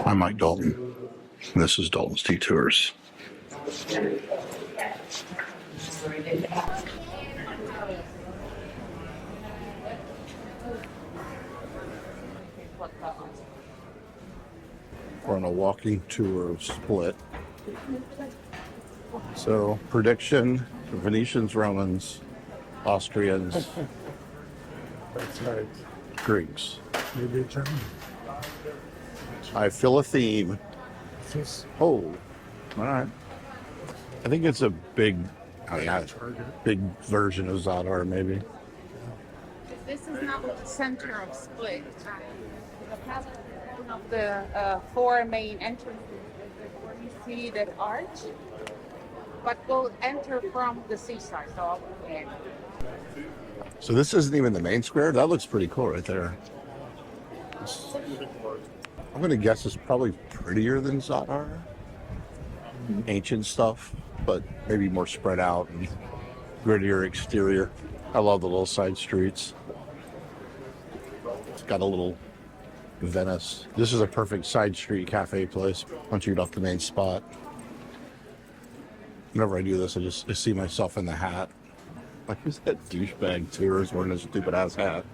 I'm Mike Dalton. This is Dalton's Detours. We're on a walking tour of Split. So, prediction, Venetians, Romans, Austrians, That's right. Greeks. Maybe German. I feel a theme. Oh, all right. I think it's a big version of Zadar, maybe. This is not the center of Split. One of the four main entrances where you see that arch, but we'll enter from the seaside. So I'll go in. So this isn't even the main square? That looks pretty cool right there. I'm going to guess it's probably prettier than Zadar. Ancient stuff, but maybe more spread out and grittier exterior. I love the little side streets. It's got a little Venice. This is a perfect side street cafe place once you get off the main spot. Whenever I do this, I see myself in the hat. Like, who's that douchebag tourist wearing a stupid ass hat?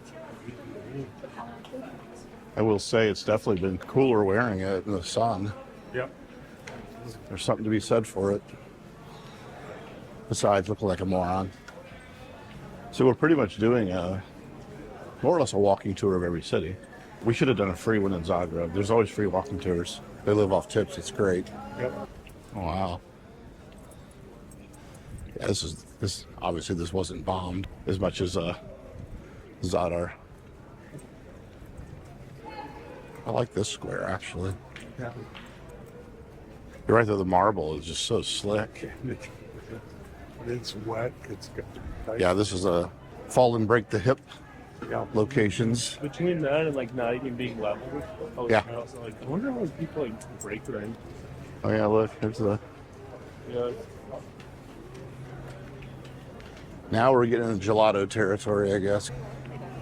I will say it's definitely been cooler wearing it in the sun. Yep. There's something to be said for it. Besides looking like a moron. So we're pretty much doing more or less a walking tour of every city. We should have done a free one in Zagreb. There's always free walking tours. They live off tips. It's great. Yep. Oh, wow. Yeah, this obviously this wasn't bombed as much as Zadar. I like this square actually. Yeah. You're right though, the marble is just so slick. It's wet. It's good. Yeah, this is a fall and break the hip Yeah. locations. Between that and like not even being level, Yeah. I was like, I wonder how many people like break their in. Oh yeah, look, there's the. Yeah. Now we're getting into gelato territory, I guess.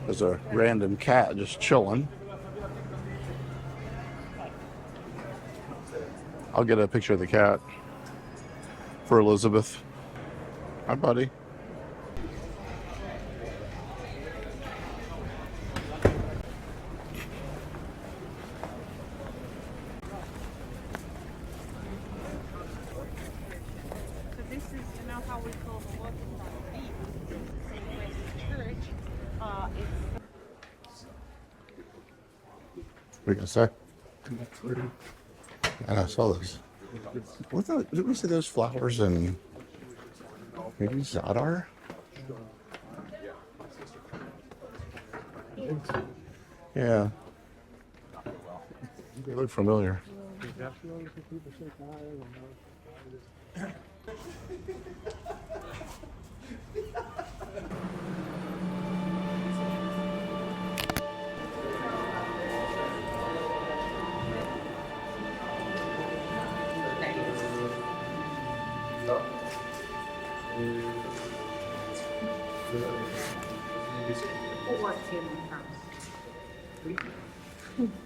There's a random cat just chilling. I'll get a picture of the cat for Elizabeth. Hi, buddy. So this is, how we call the water deep. Same way as the church. What are you gonna say? And I saw this. Did we see those flowers in maybe Zadar? Yeah. They look familiar.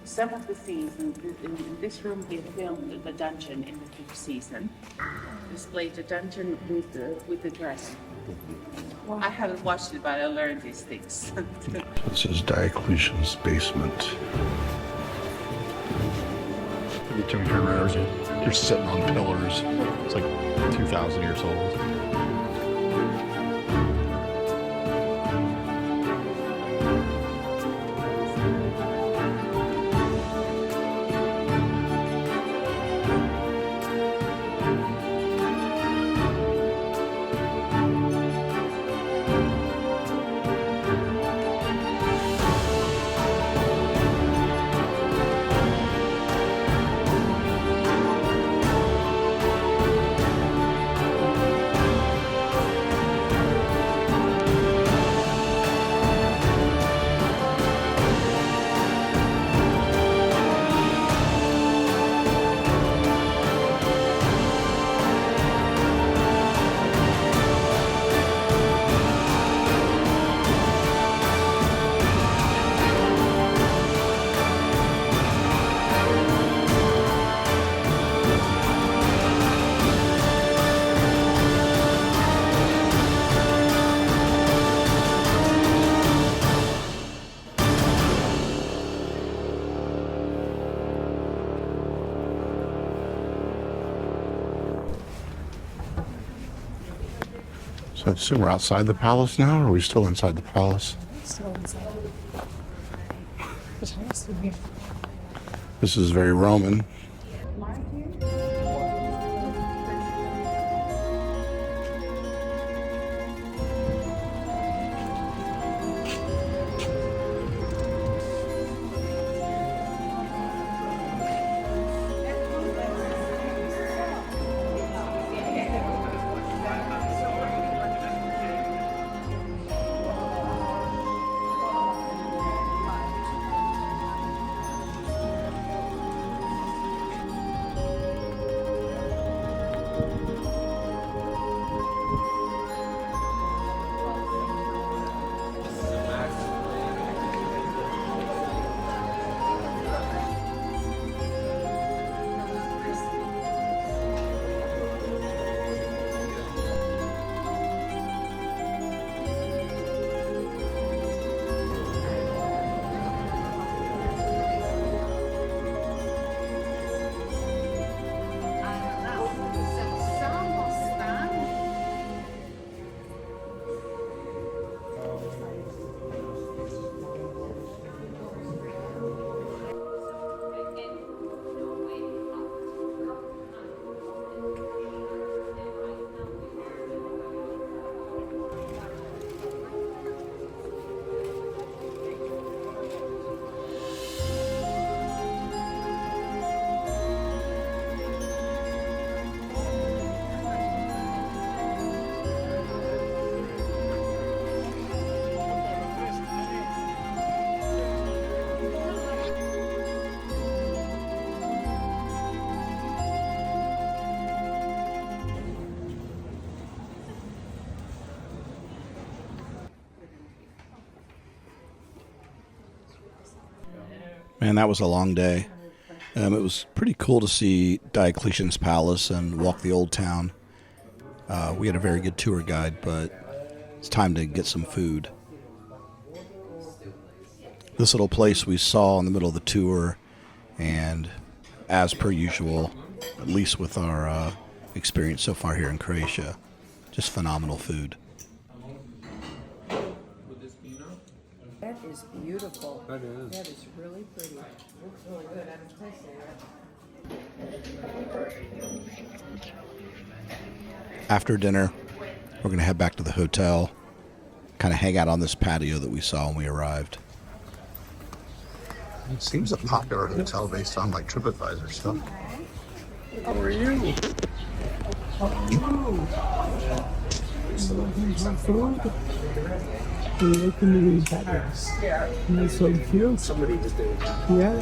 Some of the scenes in this room they filmed the dungeon in the fifth season. Displayed the dungeon with the dress. I haven't watched it, but I learned these things. This is Diocletian's basement. Every time you turn around, you're sitting on pillars. It's like 2,000 years old. So I assume we're outside the palace now, or are we still inside the palace? This is very Roman. Man, that was a long day. It was pretty cool to see Diocletian's palace and walk the old town. We had a very good tour guide, but it's time to get some food. This little place we saw in the middle of the tour, and as per usual, at least with our experience so far here in Croatia, just phenomenal food. That is beautiful. That is. That is really pretty. Looks really good. I'm impressed. After dinner, we're going to head back to the hotel, kind of hang out on this patio that we saw when we arrived. It seems a popular hotel based on like TripAdvisor stuff. How are you? Some food? Look into these patterns. They're so cute. Somebody just did it. Yeah.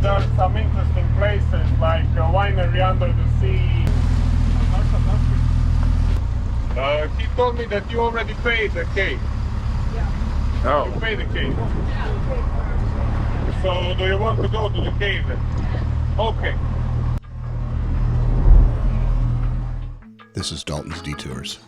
There's some interesting places like a winery under the sea. He told me that you already paid the cave. Yeah. Oh. You paid the cave. Yeah. So do you want to go to the cave then? Okay. This is Dalton's Detours.